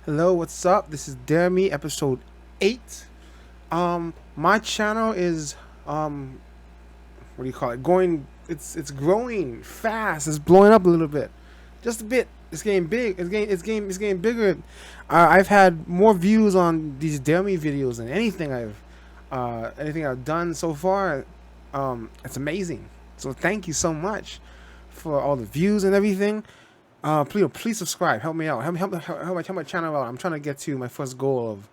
Hello, what's up? This is Jeremy, episode 8. My channel is what do you call it? Going it's growing fast. It's blowing up a little bit. Just a bit. It's getting big. It's getting bigger. I've had more views on these Jeremy videos than anything I've done so far. It's amazing. So thank you so much for all the views and everything. Please subscribe. Help me out. Help my channel out. I'm trying to get to my first goal of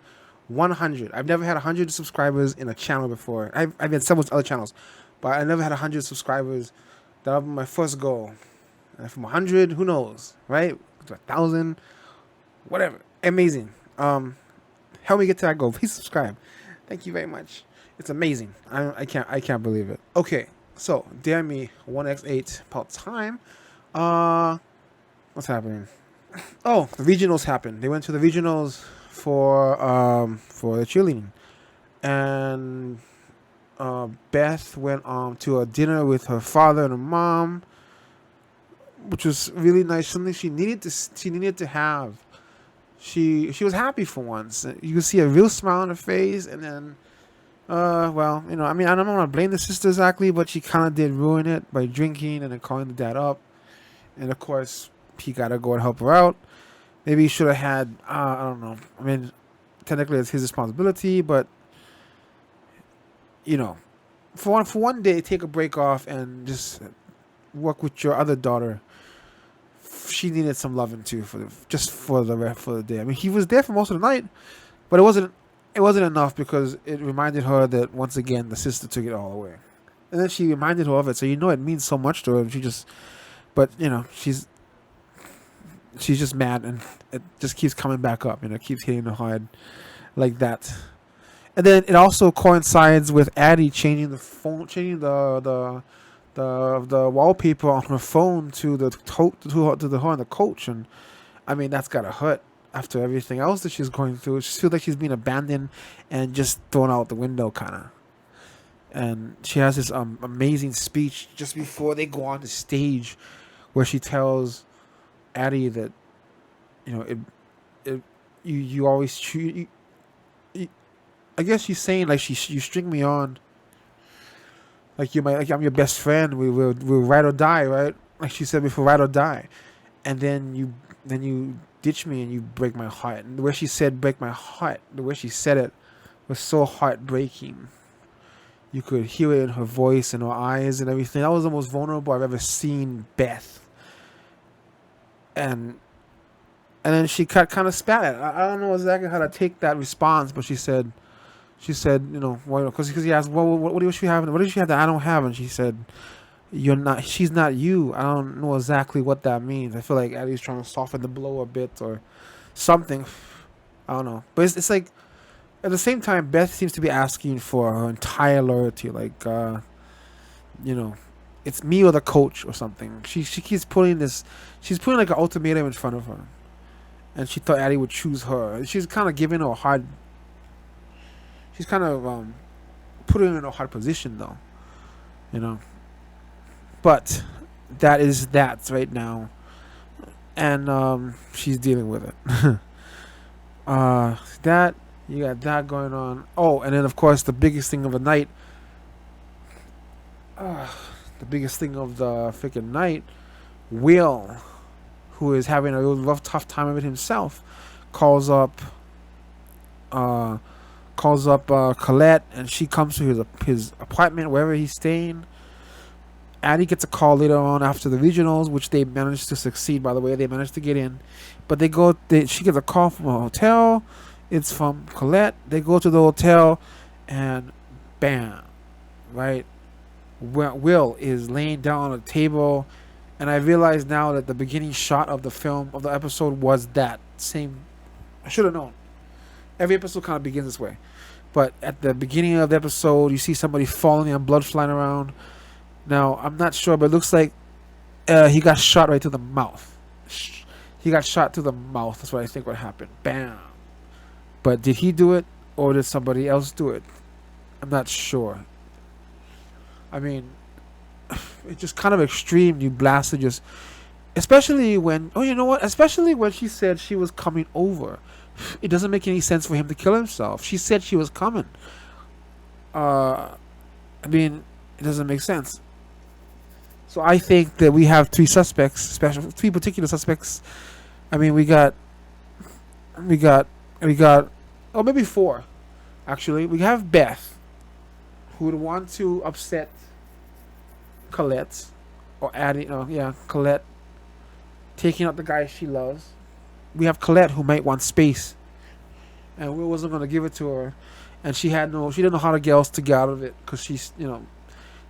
100. I've never had 100 subscribers in a channel before. I've had several other channels, but I never had 100 subscribers. That'll be my first goal. And from 100, who knows, right? To 1,000, whatever. Amazing. Help me get to that goal. Please subscribe. Thank you very much. It's amazing. I can't believe it. Okay, so dare me 1x8 part time. Uh, what's happening? Oh, the regionals happened. They went to the regionals for the cheerleading, and Beth went to a dinner with her father and her mom, which was really nice. Something she needed to have. She was happy for once. You could see a real smile on her face, and then well, I mean, I don't want to blame the sister exactly, but she kind of did ruin it by drinking and then calling the dad up, and of course he gotta go and help her out. Maybe he should have had. I don't know. I mean, technically it's his responsibility, but you know, for one day, take a break off and just work with your other daughter. She needed some loving too just for the day. I mean, he was there for most of the night, but it wasn't enough because it reminded her that once again the sister took it all away, and then she reminded her of it. So it means so much to her. And but she's just mad, and it just keeps coming back up. It keeps hitting her hard like that. And then it also coincides with Addie changing the wallpaper on her phone to the her and the coach, and I mean that's gotta hurt after everything else that she's going through. She feels like she's being abandoned and just thrown out the window, kind of. And she has this amazing speech just before they go on the stage, where she tells Addie that it you always choose. I guess she's saying like you string me on like I'm your best friend. We'll ride or die, right? Like she said before, ride or die. And then you ditch me and you break my heart. And the way she said break my heart, the way she said it was so heartbreaking. You could hear it in her voice and her eyes and everything. That was the most vulnerable I've ever seen Beth. And then she kind of spat at it. I don't know exactly how to take that response, but she said, because he asked, what do you have? What does she have that I don't have? And she said, "You're not. She's not you." I don't know exactly what that means. I feel like Addie's trying to soften the blow a bit or something. I don't know, but it's like at the same time, Beth seems to be asking for her entire loyalty. Like, you know, it's me or the coach or something. She keeps putting this. She's putting like an ultimatum in front of her, and she thought Addie would choose her. She's kind of giving her a hard. She's kind of putting her in a hard position though, you know. But that is that right now, and she's dealing with it. That you got that going on. Oh, and then of course the biggest thing of the night. Uh, the biggest thing of the freaking night. Will, who is having a real rough, tough time of it himself, calls up. Colette, and she comes to his apartment wherever he's staying. Addie gets a call later on after the regionals, which they managed to succeed. By the way, they managed to get in, but she gets a call from a hotel. It's from Colette. They go to the hotel, and bam, right. Will is laying down on a table, and I realize now that the beginning shot of the episode was that same. I should have known. Every episode kind of begins this way. But at the beginning of the episode, you see somebody falling and blood flying around. Now, I'm not sure, but it looks like he got shot right to the mouth. He got shot to the mouth. That's what I think would happen. Bam. But did he do it, or did somebody else do it? I'm not sure. I mean, it's just kind of extreme. You blasted just Especially when, oh, you know what? Especially when she said she was coming over. It doesn't make any sense for him to kill himself. She said she was coming. I mean, it doesn't make sense. So I think that we have three suspects, three particular suspects. I mean, we got, oh, maybe four, actually. We have Beth, who would want to upset Colette, or Addie, Colette, taking out the guy she loves. We have Colette, who might want space, and we wasn't going to give it to her, and she didn't know how to get else to get out of it, because she's,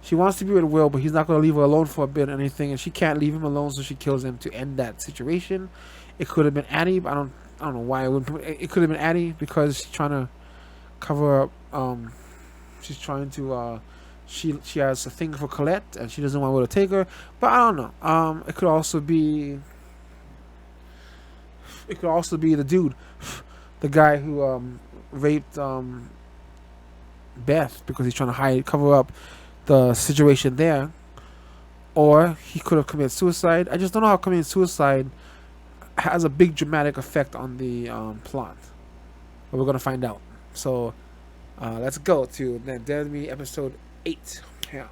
she wants to be with Will, but he's not going to leave her alone for a bit or anything, and she can't leave him alone, so she kills him to end that situation. It could have been Addie, but I don't know why it wouldn't. It could have been Addie because she's trying to cover up. She's trying to. She has a thing for Colette, and she doesn't want Will to take her. But I don't know. It could also be. It could also be the dude, the guy who raped Beth, because he's trying to cover up the situation there. Or he could have committed suicide. I just don't know how committing suicide has a big dramatic effect on the plot. But we're gonna find out. So let's go to Dare Me episode 8. Yeah.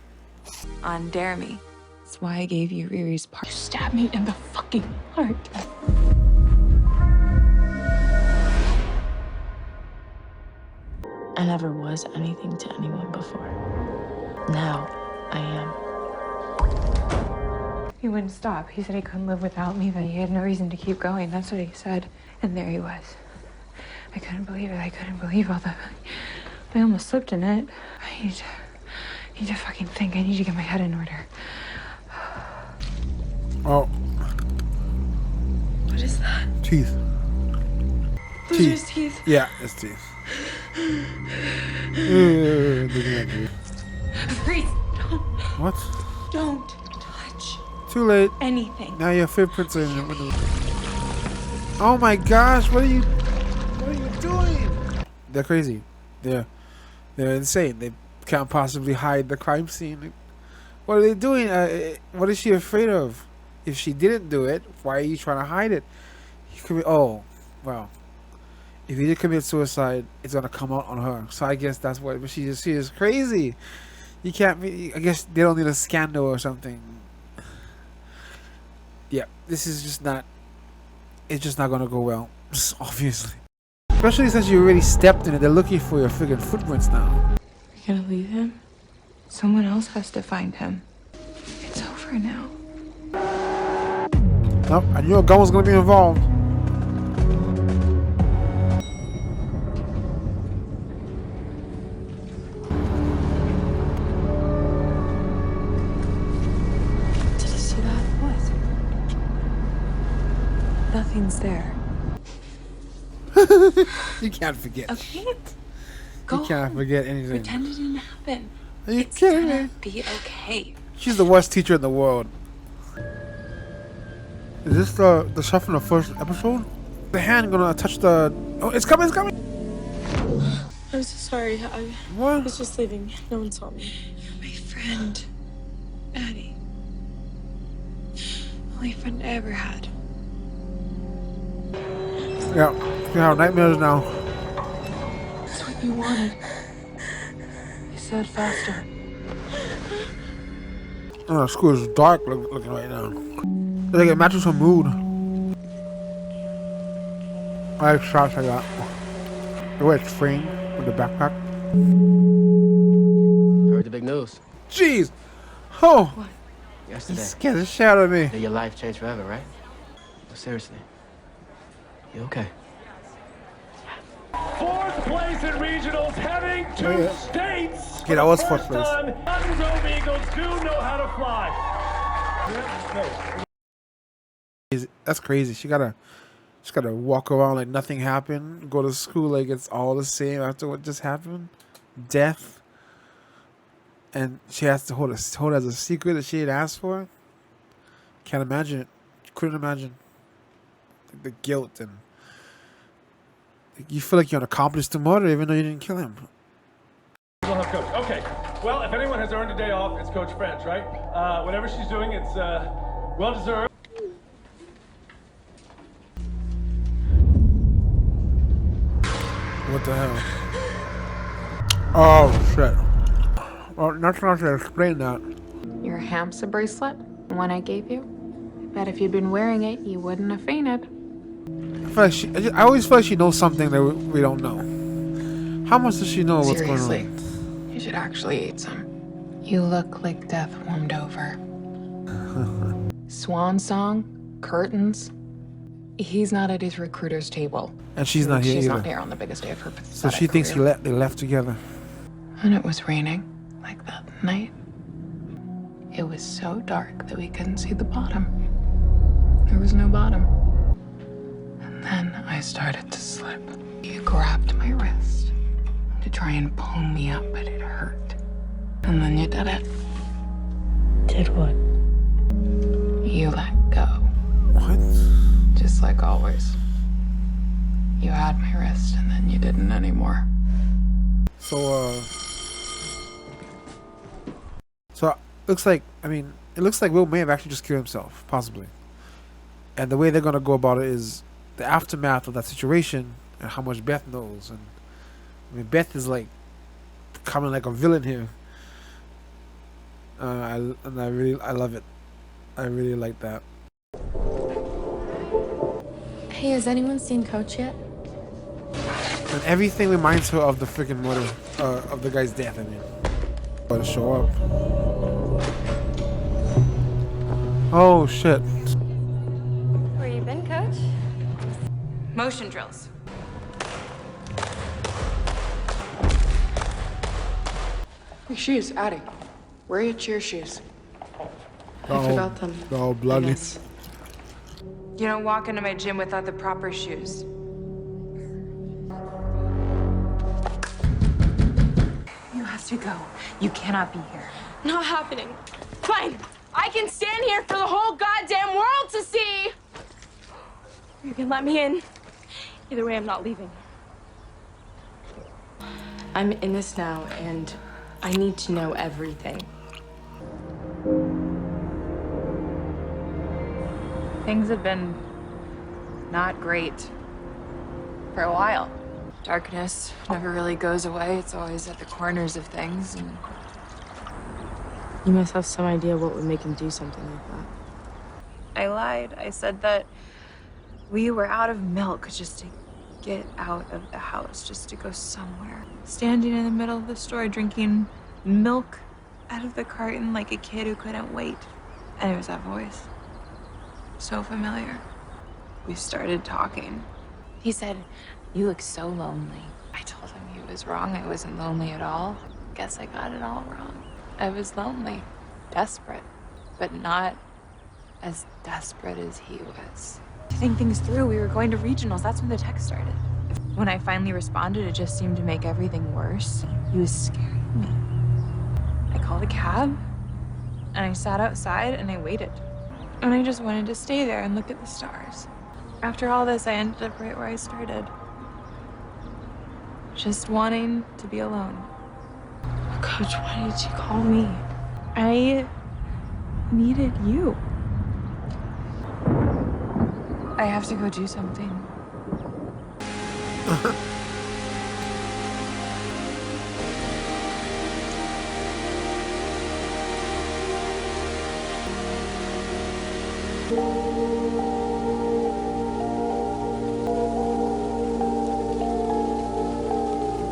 On Dare Me. That's why I gave you Riri's part. You stabbed me in the fucking heart. I never was anything to anyone before. Now I am. He wouldn't stop. He said he couldn't live without me, that he had no reason to keep going. That's what he said. And there he was. I couldn't believe it. I couldn't believe all the... I almost slipped in it. I need to fucking think. I need to get my head in order. Oh. What is that? Teeth. Those are his teeth. Yeah, it's teeth. Freeze! Don't. What? Don't touch Too late. anything. Now your fingerprints are in the window. Oh my gosh! What are you doing? They're crazy. They're insane. They can't possibly hide the crime scene. What are they doing? What is she afraid of? If she didn't do it, why are you trying to hide it? He could be. Oh, well. If he did commit suicide, it's gonna come out on her. So I guess that's what. But she is crazy. You can't be. I guess they don't need a scandal or something. Yeah, this is just not. It's just not gonna go well. Obviously, especially since you already stepped in it. They're looking for your friggin' footprints now. You're gonna leave him? Someone else has to find him. It's over now. Nope, I knew a gun was gonna be involved. Nothing's there. You can't forget. Okay? You can't forget anything. Pretend it didn't happen. Are you It's kidding gonna me? be okay. She's the worst teacher in the world. Is this the stuff from the first episode? The hand gonna touch the... Oh, it's coming, it's coming! I'm so sorry. I What? was just leaving. No one saw me. My friend, Addie. Only friend I ever had. Yeah, you have nightmares now. That's what you wanted. You said faster. Oh, school is dark looking right now. I think it matches her mood. I like shots like that. The way it's framed with the backpack. Heard the big news Jeez! Oh! What? You yesterday. scared the shit out of me. That your life changed forever, right? No, seriously. You okay? Fourth place in regionals, heading to states. Okay, that was fourth place. Dove Eagles do know how to fly. That's crazy. She gotta walk around like nothing happened. Go to school like it's all the same after what just happened. Death. And she has to hold it as a secret that she had asked for. Can't imagine it. Couldn't imagine. The guilt and you feel like you're an accomplice to murder even though you didn't kill him. We'll have Coach. Okay. Well, if anyone has earned a day off, it's Coach French, right? Whatever she's doing, it's well deserved. What the hell? Oh shit. Well, not trying to explain that. Your hamster bracelet, the one I gave you? I bet if you'd been wearing it, you wouldn't have fainted. I always feel like she knows something that we don't know. How much does she know what's going Seriously, on? you should actually eat some. You look like death warmed over. Swan song, curtains. He's not at his recruiter's table. And she's not here She's either. not here on the biggest day of her So pathetic she thinks career. they left together. And it was raining, like that night. It was so dark that we couldn't see the bottom. There was no bottom. And then I started to slip. You grabbed my wrist to try and pull me up, but it hurt. And then you did it. Did what? You let go, What? just like always. You had my wrist and then you didn't anymore. So looks like, it looks like Will may have actually just killed himself, possibly. And the way they're gonna go about it is the aftermath of that situation and how much Beth knows. And Beth is like coming like a villain here. I love it. I really like that. Hey, has anyone seen Coach yet? And everything reminds her of the freaking murder, of the guy's death. But show up. Oh shit. Where you been, Coach? Motion drills. Your shoes, Addie. Where are your cheer shoes? I forgot them. Oh, I bloody. guess. You don't walk into my gym without the proper shoes. You have to go. You cannot be here. Not happening. Fine. I can stand here for the whole goddamn world to see. You can let me in. Either way, I'm not leaving. I'm in this now, and I need to know everything. Things have been not great for a while. Darkness never really goes away. It's always at the corners of things. And You must have some idea what would make him do something like that. I lied. I said that we were out of milk just to get out of the house, just to go somewhere. Standing in the middle of the store drinking milk out of the carton like a kid who couldn't wait. And it was that voice. So familiar. We started talking. He said, "You look so lonely." I told him he was wrong. I wasn't lonely at all. Guess I got it all wrong. I was lonely, desperate, but not as desperate as he was. To think things through, we were going to regionals. That's when the text started. When I finally responded, it just seemed to make everything worse. He was scaring me. I called a cab, and I sat outside, and I waited. And I just wanted to stay there and look at the stars. After all this, I ended up right where I started. Just wanting to be alone. Coach, why did you call me? I needed you. I have to go do something.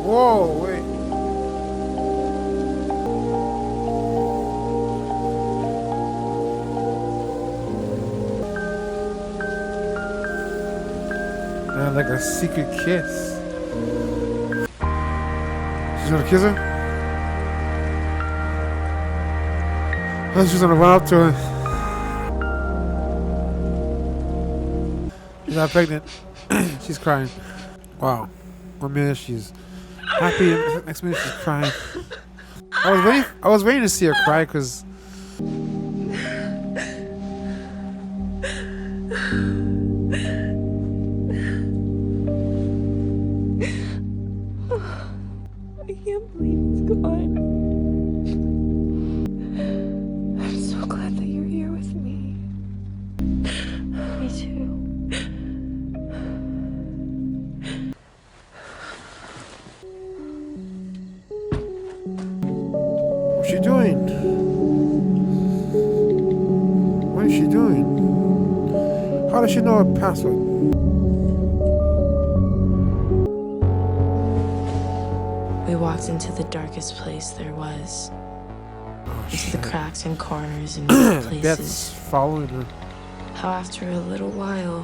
Whoa, wait. Like a secret kiss. She's gonna kiss her? Oh, she's gonna run up to her. She's not pregnant. She's crying. Wow. 1 minute she's happy, and next minute she's crying. I was waiting to see her cry because I can't believe he's gone. I'm so glad that you're here with me. Me too. What's she doing? What is she doing? How does she know her password? We walked into the darkest place there was. Into the cracks and corners and dark Beth's places. following her. How after a little while,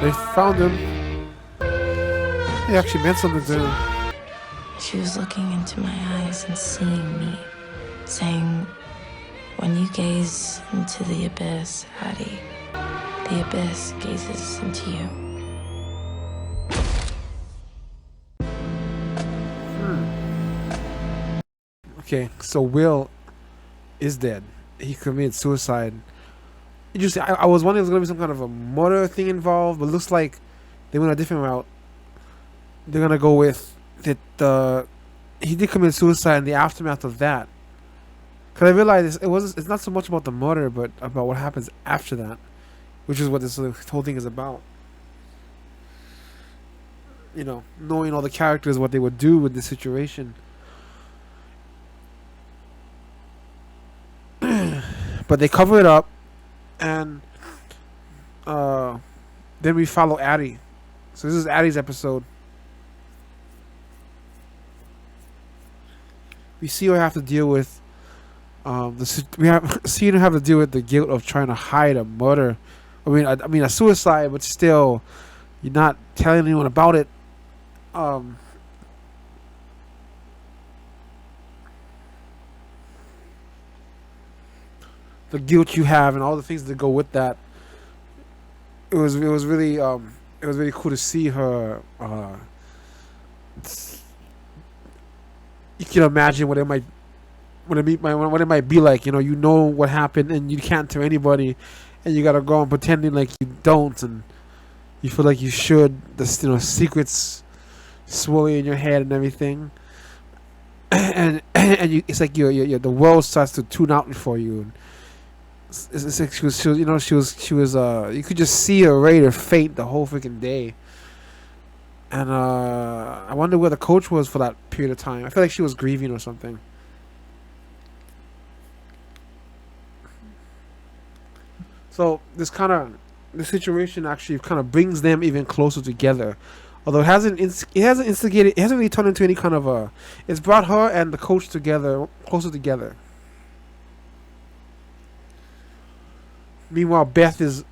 They found him. They actually meant something to him. she was looking into my eyes and seeing me, saying, "When you gaze into the abyss, Addie, the abyss gazes into you." Okay, so Will is dead. He committed suicide. I was wondering if there was going to be some kind of a murder thing involved, but it looks like they went a different route. They're going to go with that he did commit suicide in the aftermath of that. Because I realized it's not so much about the murder, but about what happens after that, which is what this whole thing is about. You know, knowing all the characters, what they would do with the situation. But they cover it up, and then we follow Addie. So this is Addie's episode. We see her have to deal with see her have to deal with the guilt of trying to hide a murder. I mean a suicide, but still, you're not telling anyone about it. The guilt you have and all the things that go with that. It was really cool to see her. You can imagine what it might be like. You know what happened, and you can't tell anybody, and you gotta go on pretending like you don't, and you feel like you should. The secrets swirling in your head and everything, and it's like the world starts to tune out for you. And it's like she was you could just see her ready to faint the whole freaking day. And I wonder where the coach was for that period of time. I feel like she was grieving or something. So the situation actually kind of brings them even closer together. Although it hasn't really turned into any kind of it's brought her and the coach closer together. Meanwhile, Beth is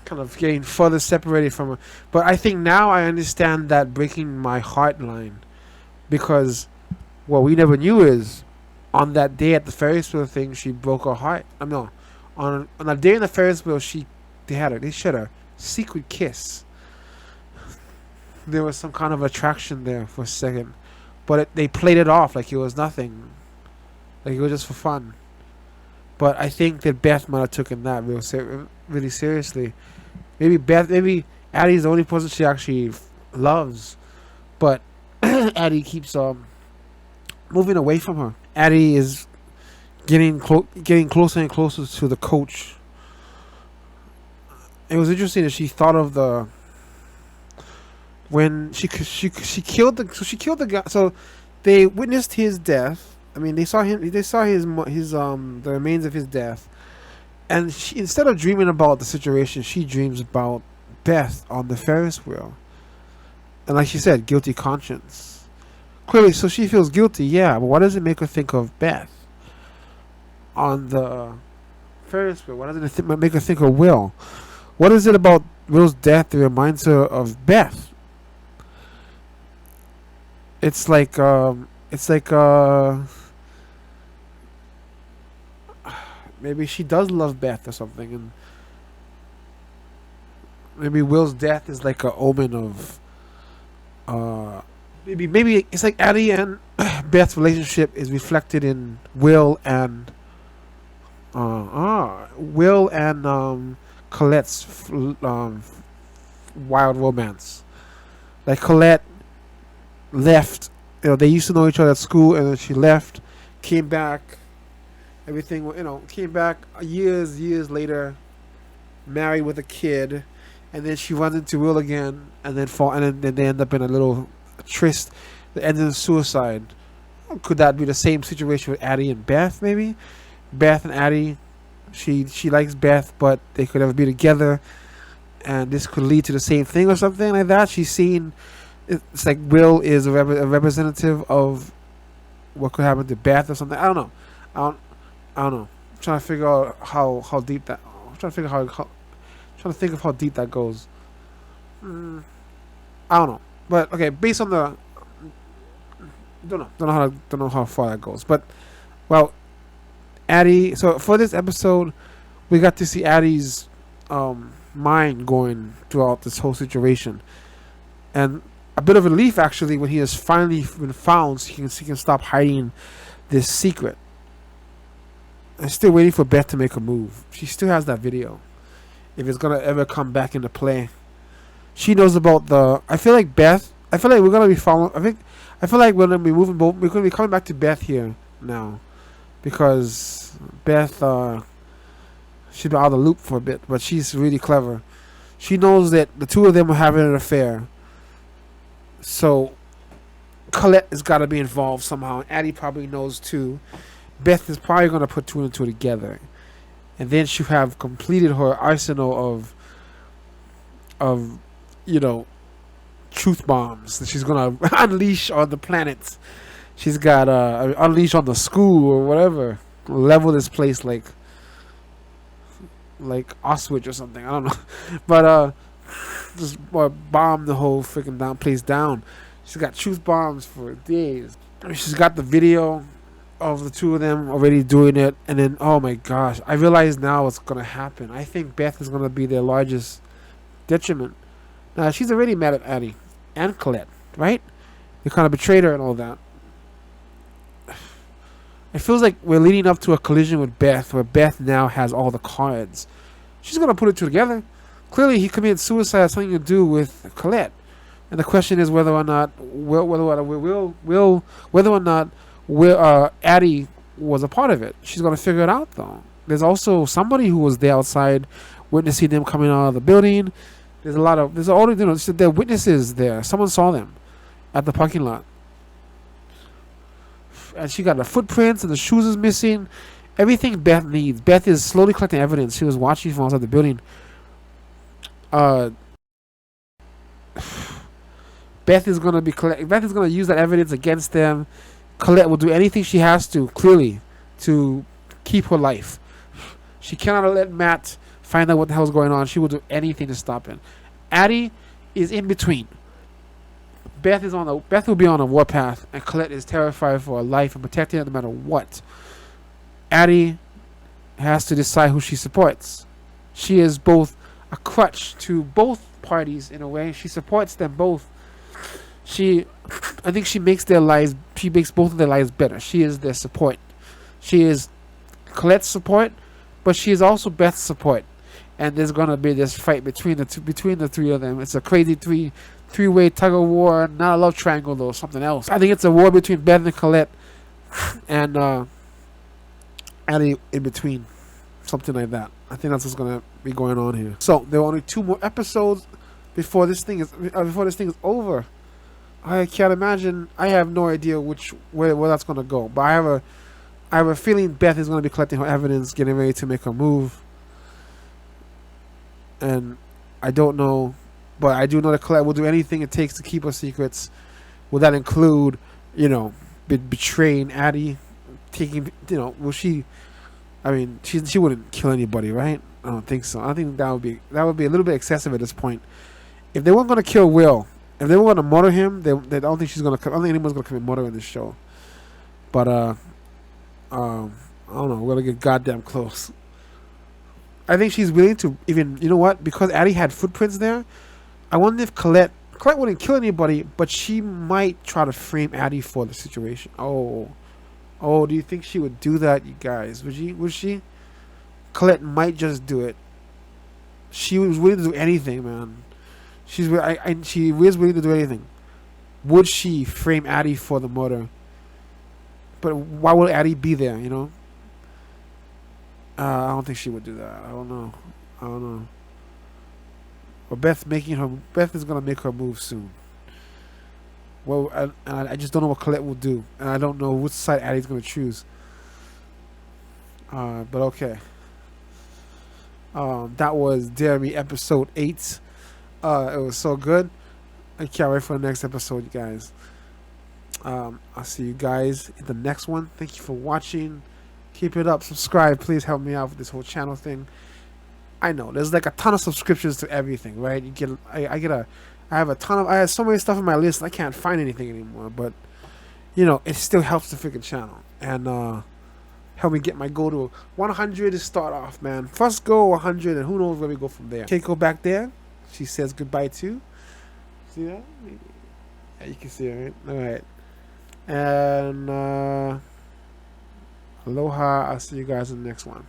kind of getting further separated from her. But I think now I understand that breaking my heart line. Because what we never knew is on that day at the Ferris wheel thing, she broke her heart. On that day in the Ferris wheel, they shared a secret kiss. There was some kind of attraction there for a second. But they played it off like it was nothing. Like it was just for fun. But I think that Beth might have taken that really seriously. Maybe Addie's the only person she actually loves. But Addie keeps moving away from her. Addie is getting closer and closer to the coach. It was interesting that she thought of when she killed the guy. So they witnessed his death. I mean, they saw his the remains of his death, and instead of dreaming about the situation, she dreams about Beth on the Ferris wheel, and like she said, guilty conscience. Clearly, so she feels guilty, yeah. But why does it make her think of Beth on the Ferris wheel? Why doesn't it make her think of Will? What is it about Will's death that reminds her of Beth? It's like maybe she does love Beth or something, and maybe Will's death is like a omen of maybe it's like Addie and Beth's relationship is reflected in Will and Colette's wild romance. Like Colette left, they used to know each other at school, and then she left, came back. Everything, came back years later, married with a kid, and then she runs into Will again, and then fall, and then they end up in a little tryst that ends in suicide. Could that be the same situation with Addie and Beth? Maybe Beth and Addie, she likes Beth, but they could never be together, and this could lead to the same thing or something like that. She's seen. It's like Will is a representative of what could happen to Beth or something. I don't know. I don't know. I'm trying to figure out how deep that. I'm trying to figure trying to think of how deep that goes. I don't know. But okay, based on the. Don't know how far that goes. But well, Addie. So for this episode, we got to see Addie's mind going throughout this whole situation, and a bit of relief actually when he has finally been found, so he can stop hiding this secret. I'm still waiting for Beth to make a move. She still has that video. If it's gonna ever come back into play, she knows about the. I feel like Beth. I feel like we're gonna be following. I feel like we're gonna be moving. We're gonna be coming back to Beth here now, because Beth. She's been out of the loop for a bit, but she's really clever. She knows that the two of them are having an affair. So Colette has got to be involved somehow. Addie probably knows too. Beth is probably going to put two and two together, and then she'll have completed her arsenal of truth bombs that she's going to unleash on the planet. She's got unleash on the school or whatever. Level this place like Auschwitz or something. I don't know, but just bomb the whole freaking place down. She's got truth bombs for days. She's got the video of the two of them already doing it, and then oh my gosh, I realize now what's gonna happen. I think Beth is gonna be their largest detriment. Now she's already mad at Addie and Colette, right? They kind of betrayed her and all that. It feels like we're leading up to a collision with Beth, where Beth now has all the cards. She's gonna put it two together. Clearly, he committed suicide has something to do with Colette, and the question is whether or not Addie was a part of it. She's gonna figure it out though. There's also somebody who was there outside, witnessing them coming out of the building. There's there are witnesses there. Someone saw them at the parking lot, and she got the footprints, and the shoes is missing. Everything Beth needs. Beth is slowly collecting evidence. She was watching from outside the building. Beth is gonna use that evidence against them. Colette will do anything she has to, clearly, to keep her life. She cannot let Matt find out what the hell's going on. She will do anything to stop it. Addie is in between. Beth will be on a warpath, and Colette is terrified for her life and protecting her no matter what. Addie has to decide who she supports. She is both a crutch to both parties in a way. She supports them both. I think she makes both of their lives better. She is their support. She is Colette's support, but she is also Beth's support. And there's gonna be this fight between the three of them. It's a crazy three-way tug of war, not a love triangle though, something else. I think it's a war between Beth and Colette, and Addie in between, something like that. I think that's what's gonna be going on here. So there are only 2 more episodes before this thing is over. I can't imagine. I have no idea where that's gonna go. But I have a feeling Beth is gonna be collecting her evidence, getting ready to make a move. And I don't know, but I do know that Colette will do anything it takes to keep her secrets. Will that include, betraying Addie, will she? I mean, she wouldn't kill anybody, right? I don't think so. I think that would be a little bit excessive at this point. If they weren't going to kill Will, if they were going to murder him, they don't think I don't think anyone's going to commit murder in this show. But I don't know. We're going to get goddamn close. I think she's willing to even, because Addie had footprints there. I wonder if Colette wouldn't kill anybody, but she might try to frame Addie for the situation. Oh, do you think she would do that, you guys? Would she? Colette might just do it. She was willing to do anything, man. She is willing to do anything. Would she frame Addie for the murder? But why would Addie be there, I don't think she would do that. I don't know. Or Beth is gonna make her move soon. Well, I just don't know what Colette will do, and I don't know which side Addie's gonna choose. But okay. That was Dare Me episode 8. It was so good. I can't wait for the next episode, you guys. I'll see you guys in the next one. Thank you for watching. Keep it up. Subscribe. Please help me out with this whole channel thing. I know there's like a ton of subscriptions to everything, right? I have so many stuff on my list. I can't find anything anymore, but you know, it still helps the freaking channel and help me get my goal to 100 to start off, man. First goal 100, and who knows where we go from there. Keiko back there, she says goodbye too. See that? Yeah, you can see it, right? All right, and aloha. I'll see you guys in the next one.